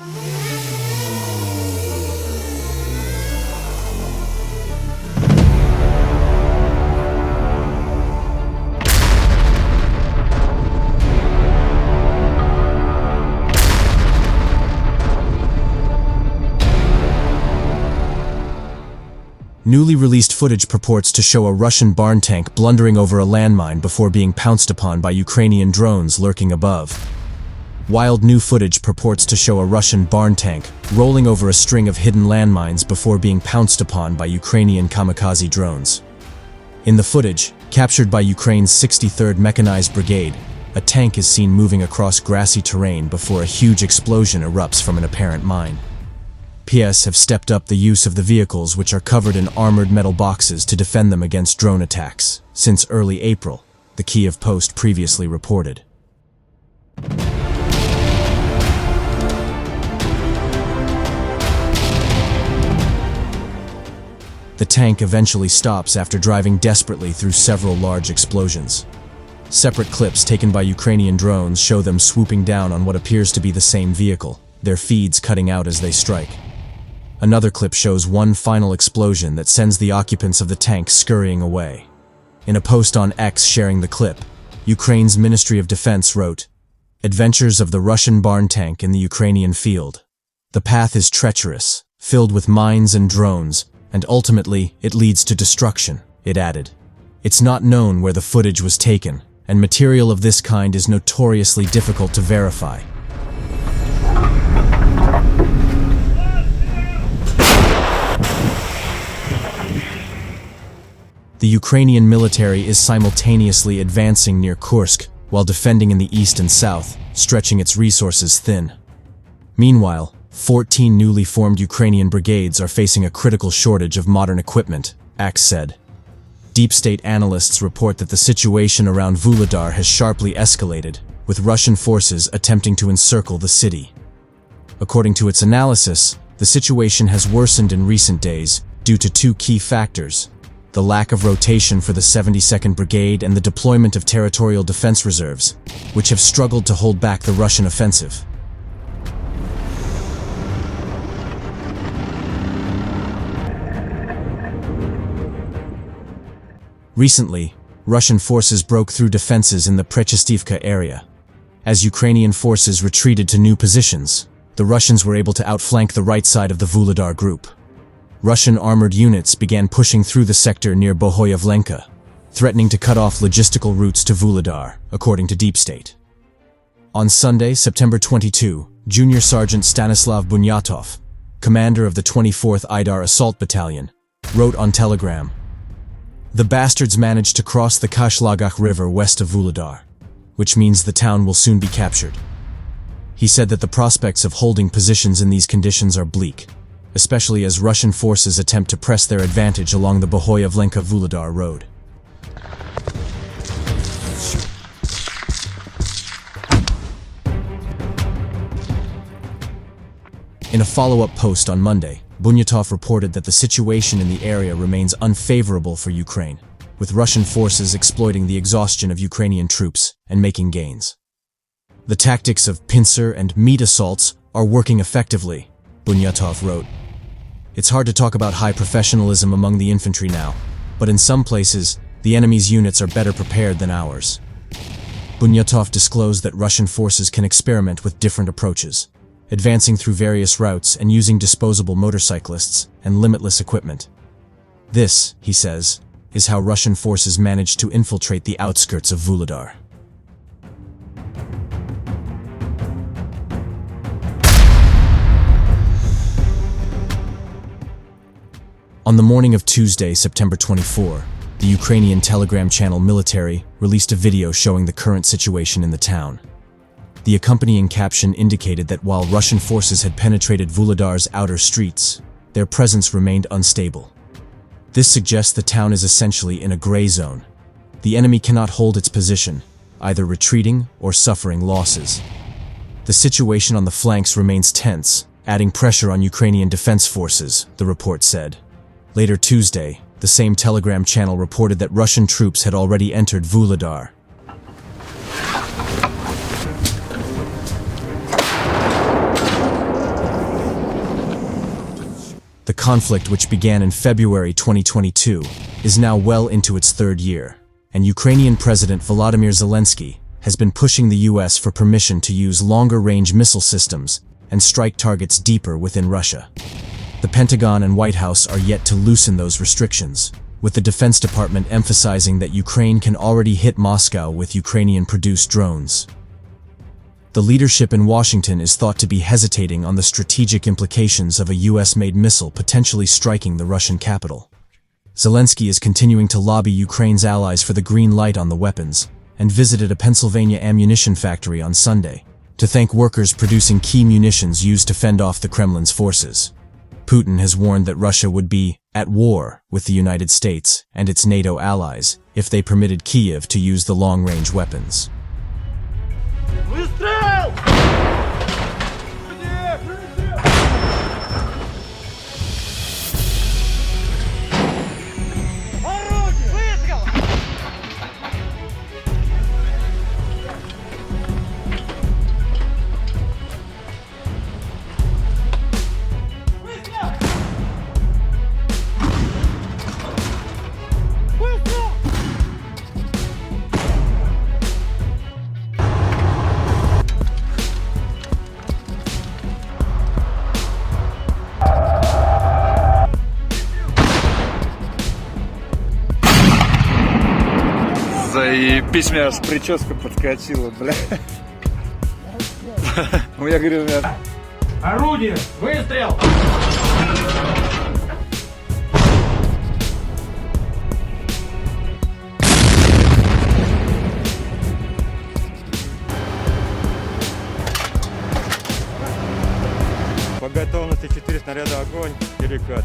Newly released footage purports to show a Russian barn tank blundering over a landmine before being pounced upon by Ukrainian drones lurking above. Wild new footage purports to show a Russian barn tank rolling over a string of hidden landmines before being pounced upon by Ukrainian kamikaze drones. In the footage, captured by Ukraine's 63rd Mechanized Brigade, a tank is seen moving across grassy terrain before a huge explosion erupts from an apparent mine. PS have stepped up the use of the vehicles, which are covered in armored metal boxes, to defend them against drone attacks since early April, the Kiev Post previously reported. The tank eventually stops after driving desperately through several large explosions. Separate clips taken by Ukrainian drones show them swooping down on what appears to be the same vehicle, their feeds cutting out as they strike. Another clip shows one final explosion that sends the occupants of the tank scurrying away. In a post on X sharing the clip, Ukraine's Ministry of Defense wrote, "Adventures of the Russian barn tank in the Ukrainian field. The path is treacherous, filled with mines and drones, and ultimately it leads to destruction," it added. It's not known where the footage was taken, and material of this kind is notoriously difficult to verify. The Ukrainian military is simultaneously advancing near Kursk while defending in the east and south, stretching its resources thin. Meanwhile, 14 newly formed Ukrainian brigades are facing a critical shortage of modern equipment, Axe said. DeepState analysts report that the situation around Vuhledar has sharply escalated, with Russian forces attempting to encircle the city. According to its analysis, the situation has worsened in recent days due to two key factors: the lack of rotation for the 72nd Brigade and the deployment of territorial defense reserves, which have struggled to hold back the Russian offensive. Recently, Russian forces broke through defenses in the Prechestivka area. As Ukrainian forces retreated to new positions, the Russians were able to outflank the right side of the Vuhledar group. Russian armored units began pushing through the sector near Bohoyavlenka, threatening to cut off logistical routes to Vuhledar, according to DeepState. On Sunday, September 22, Junior Sergeant Stanislav Bunyatov, commander of the 24th Aidar Assault Battalion, wrote on Telegram, "The bastards managed to cross the Kashlagach River west of Vuhledar, which means the town will soon be captured." He said that the prospects of holding positions in these conditions are bleak, especially as Russian forces attempt to press their advantage along the Bohoyavlenka-Vuhledar road. In a follow-up post on Monday, Bunyatov reported that the situation in the area remains unfavorable for Ukraine, with Russian forces exploiting the exhaustion of Ukrainian troops and making gains. "The tactics of pincer and meat assaults are working effectively," Bunyatov wrote. "It's hard to talk about high professionalism among the infantry now, but in some places, the enemy's units are better prepared than ours." Bunyatov disclosed that Russian forces can experiment with different approaches, advancing through various routes and using disposable motorcyclists and limitless equipment. This, he says, is how Russian forces managed to infiltrate the outskirts of Vuhledar. On the morning of Tuesday, September 24, the Ukrainian Telegram channel Military released a video showing the current situation in the town. The accompanying caption indicated that while Russian forces had penetrated Vuhledar's outer streets, their presence remained unstable. This suggests the town is essentially in a gray zone. The enemy cannot hold its position, either retreating or suffering losses. The situation on the flanks remains tense, adding pressure on Ukrainian defense forces, the report said. Later Tuesday, the same Telegram channel reported that Russian troops had already entered Vuhledar. The conflict, which began in February 2022, is now well into its third year, and Ukrainian President Volodymyr Zelensky has been pushing the US for permission to use longer-range missile systems and strike targets deeper within Russia. The Pentagon and White House are yet to loosen those restrictions, with the Defense Department emphasizing that Ukraine can already hit Moscow with Ukrainian-produced drones. The leadership in Washington is thought to be hesitating on the strategic implications of a US-made missile potentially striking the Russian capital. Zelensky is continuing to lobby Ukraine's allies for the green light on the weapons, and visited a Pennsylvania ammunition factory on Sunday to thank workers producing key munitions used to fend off the Kremlin's forces. Putin has warned that Russia would be at war with the United States and its NATO allies if they permitted Kyiv to use the long-range weapons. Заебись, меня аж прическа подскочила, бля. Я говорю, Орудие! Выстрел! по готовности 4 снаряда огонь, перекат.